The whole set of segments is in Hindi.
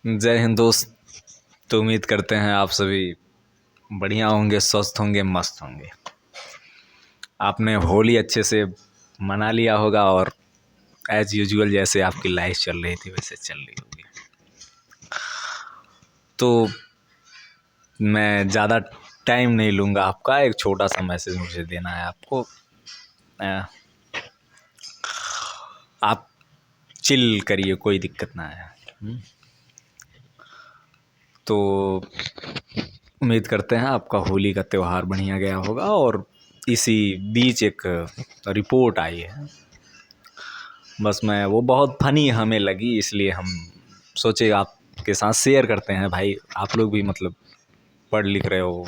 जय हिंद दोस्त। तो उम्मीद करते हैं आप सभी बढ़िया होंगे, स्वस्थ होंगे, मस्त होंगे। आपने होली अच्छे से मना लिया होगा और एज यूजुअल जैसे आपकी लाइफ चल रही थी वैसे चल रही होगी। तो मैं ज़्यादा टाइम नहीं लूँगा आपका। एक छोटा सा मैसेज मुझे देना है आपको। अ, आप चिल करिए, कोई दिक्कत ना है। तो उम्मीद करते हैं आपका होली का त्यौहार बढ़िया गया होगा। और इसी बीच एक रिपोर्ट आई है, बस मैं वो बहुत फनी हमें लगी, इसलिए हम सोचे आपके साथ शेयर करते हैं। भाई आप लोग भी मतलब पढ़ लिख रहे हो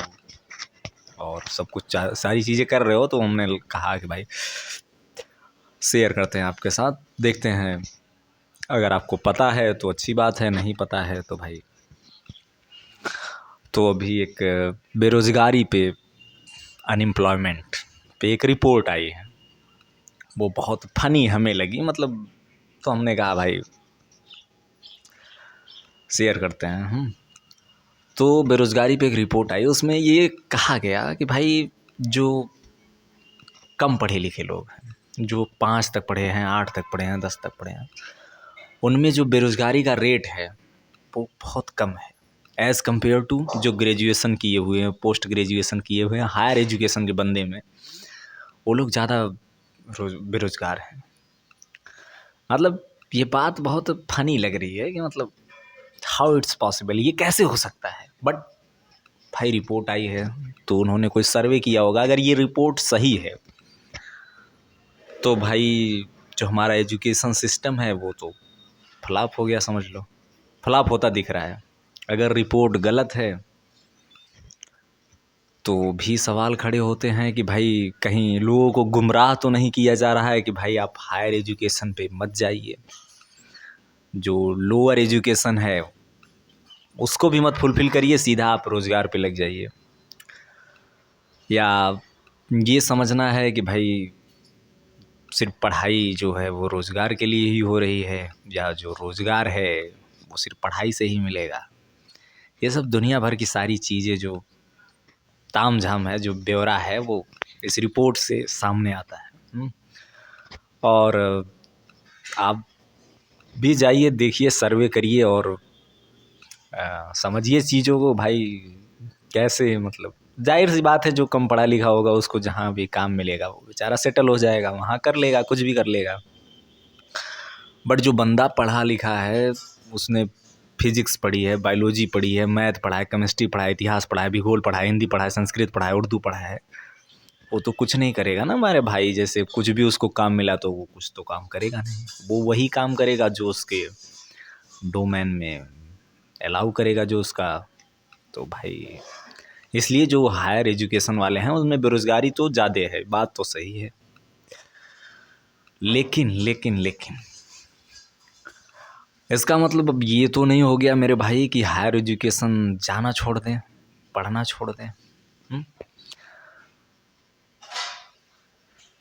और सब कुछ सारी चीज़ें कर रहे हो, तो हमने कहा कि भाई शेयर करते हैं आपके साथ। देखते हैं, अगर आपको पता है तो अच्छी बात है, नहीं पता है तो भाई। तो अभी एक बेरोज़गारी पे, अनएम्प्लॉयमेंट पे एक रिपोर्ट आई है, वो बहुत फनी हमें लगी मतलब। तो हमने कहा भाई शेयर करते हैं हम। तो बेरोज़गारी पे एक रिपोर्ट आई, उसमें ये कहा गया कि भाई जो कम पढ़े लिखे लोग हैं, जो 5 तक पढ़े हैं, 8 तक पढ़े हैं, 10 तक पढ़े हैं, उनमें जो बेरोज़गारी का रेट है वो बहुत कम है एज़ कम्पेयर टू जो ग्रेजुएशन किए हुए हैं, पोस्ट ग्रेजुएशन किए हुए हैं, हायर एजुकेशन के बंदे में वो लोग ज़्यादा बेरोज़गार हैं। मतलब ये बात बहुत फनी लग रही है कि मतलब हाउ इट्स पॉसिबल, ये कैसे हो सकता है। बट भाई रिपोर्ट आई है तो उन्होंने कोई सर्वे किया होगा। अगर ये रिपोर्ट सही है तो भाई जो हमारा एजुकेशन सिस्टम है वो तो फ्लॉप हो गया, समझ लो फ्लॉप होता दिख रहा है। अगर रिपोर्ट गलत है तो भी सवाल खड़े होते हैं कि भाई कहीं लोगों को गुमराह तो नहीं किया जा रहा है कि भाई आप हायर एजुकेशन पे मत जाइए, जो लोअर एजुकेशन है उसको भी मत फुलफ़िल करिए, सीधा आप रोज़गार पे लग जाइए। या ये समझना है कि भाई सिर्फ पढ़ाई जो है वो रोज़गार के लिए ही हो रही है, या जो रोज़गार है वो सिर्फ पढ़ाई से ही मिलेगा। ये सब दुनिया भर की सारी चीज़ें जो ताम झाम है, जो ब्यौरा है, वो इस रिपोर्ट से सामने आता है। और आप भी जाइए, देखिए, सर्वे करिए और समझिए चीज़ों को भाई कैसे। मतलब जाहिर सी बात है, जो कम पढ़ा लिखा होगा उसको जहाँ भी काम मिलेगा वो बेचारा सेटल हो जाएगा, वहाँ कर लेगा, कुछ भी कर लेगा। बट जो बंदा पढ़ा लिखा है, उसने फिजिक्स पढ़ी है, बायोलॉजी पढ़ी है, मैथ पढ़ा है, केमिस्ट्री पढ़ा है, इतिहास पढ़ा है, भूगोल पढ़ा है, हिंदी पढ़ा है, संस्कृत पढ़ा है, उर्दू पढ़ा है, वो तो कुछ नहीं करेगा ना हमारे भाई। जैसे कुछ भी उसको काम मिला तो वो कुछ तो काम करेगा नहीं, वो वही काम करेगा जो उसके डोमेन में अलाउ करेगा, जो उसका। तो भाई इसलिए जो हायर एजुकेशन वाले हैं उनमें बेरोज़गारी तो ज़्यादा है, बात तो सही है। लेकिन लेकिन लेकिन इसका मतलब अब ये तो नहीं हो गया मेरे भाई कि हायर एजुकेशन जाना छोड़ दें, पढ़ना छोड़ दें।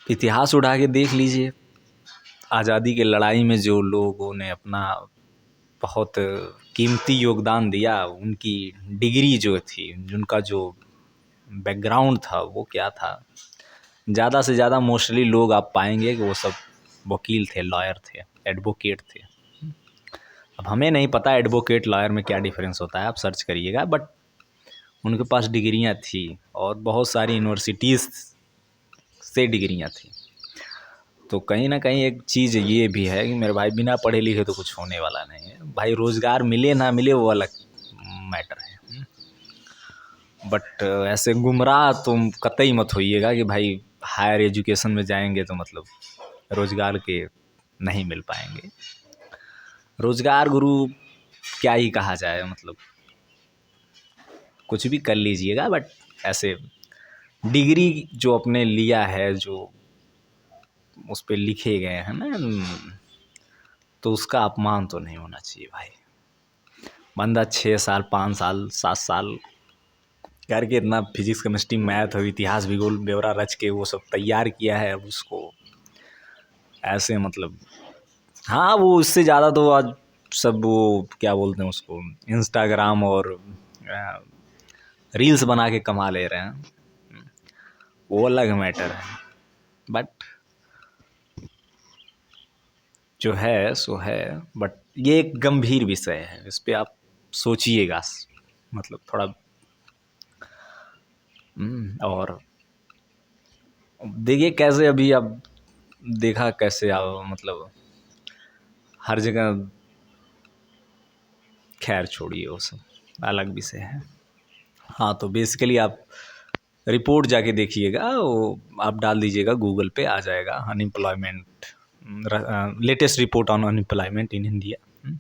इतिहास उठा के देख लीजिए, आज़ादी की लड़ाई में जो लोगों ने अपना बहुत कीमती योगदान दिया, उनकी डिग्री जो थी, उनका जो बैकग्राउंड था वो क्या था, ज़्यादा से ज़्यादा मोस्टली लोग आप पाएंगे कि वो सब वकील थे, लॉयर थे, एडवोकेट थे। अब हमें नहीं पता एडवोकेट लॉयर में क्या डिफरेंस होता है, आप सर्च करिएगा। बट उनके पास डिग्रियां थी और बहुत सारी यूनिवर्सिटीज़ से डिग्रियां थी। तो कहीं ना कहीं एक चीज़ ये भी है कि मेरे भाई बिना पढ़े लिखे तो कुछ होने वाला नहीं है भाई। रोज़गार मिले ना मिले वो अलग मैटर है। बट ऐसे गुमराह तुम कतई मत होइएगा कि भाई हायर एजुकेशन में जाएंगे तो मतलब रोज़गार के नहीं मिल पाएंगे। रोज़गार गुरु क्या ही कहा जाए, मतलब कुछ भी कर लीजिएगा, बट ऐसे डिग्री जो अपने लिया है, जो उस पर लिखे गए हैं ना, तो उसका अपमान तो नहीं होना चाहिए भाई। बंदा 6 साल, 5 साल, 7 साल करके इतना फिजिक्स, केमिस्ट्री, मैथ और इतिहास, भूगोल ब्यौरा रच के वो सब तैयार किया है, उसको ऐसे मतलब। हाँ, वो इससे ज़्यादा तो आज सब वो क्या बोलते हैं उसको, इंस्टाग्राम और रील्स बना के कमा ले रहे हैं, वो अलग मैटर है। बट जो है सो है। बट ये एक गंभीर विषय है, इस पे आप सोचिएगा, मतलब थोड़ा। और देखिए कैसे अभी अब देखा कैसे आप, मतलब हर जगह, खैर छोड़िए वो सब अलग विषय है। हाँ तो बेसिकली आप रिपोर्ट जाके देखिएगा, वो आप डाल दीजिएगा गूगल पे, आ जाएगा unemployment, latest report on unemployment in India.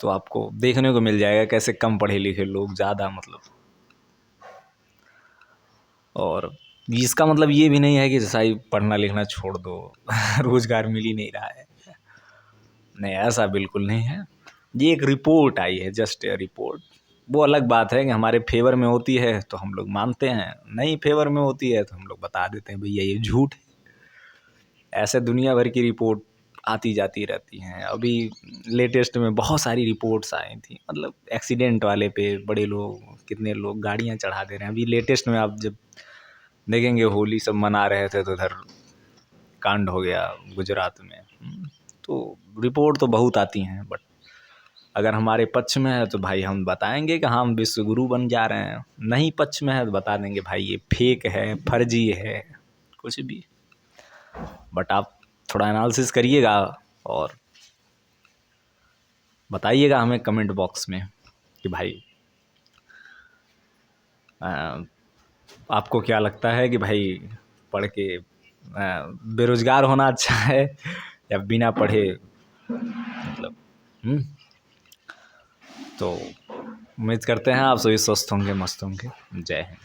तो आपको देखने को मिल जाएगा कैसे कम पढ़े लिखे लोग ज़्यादा, मतलब। और इसका मतलब ये भी नहीं है कि जैसा ही पढ़ना लिखना छोड़ दो रोजगार मिल ही नहीं रहा है, नहीं ऐसा बिल्कुल नहीं है। ये एक रिपोर्ट आई है, जस्ट ए रिपोर्ट। वो अलग बात है कि हमारे फेवर में होती है तो हम लोग मानते हैं, नहीं फेवर में होती है तो हम लोग बता देते हैं भैया ये झूठ है। ऐसे दुनिया भर की रिपोर्ट आती जाती रहती हैं। अभी लेटेस्ट में बहुत सारी रिपोर्ट्स आई थी, मतलब एक्सीडेंट वाले पे बड़े लोग, कितने लोग गाड़ियाँ चढ़ा दे रहे हैं। अभी लेटेस्ट में आप जब देखेंगे, होली सब मना रहे थे तो उधर कांड हो गया गुजरात में। तो रिपोर्ट तो बहुत आती हैं, बट अगर हमारे पक्ष में है तो भाई हम बताएंगे कि हाँ हम विश्व गुरु बन जा रहे हैं, नहीं पक्ष में है तो बता देंगे भाई ये फेक है, फर्जी है, कुछ भी। बट आप थोड़ा एनालिसिस करिएगा और बताइएगा हमें कमेंट बॉक्स में कि भाई आपको क्या लगता है कि भाई पढ़ के बेरोजगार होना अच्छा है या बिना पढ़े, मतलब। तो उम्मीद करते हैं आप सभी स्वस्थ होंगे, मस्त होंगे। जय हिंद।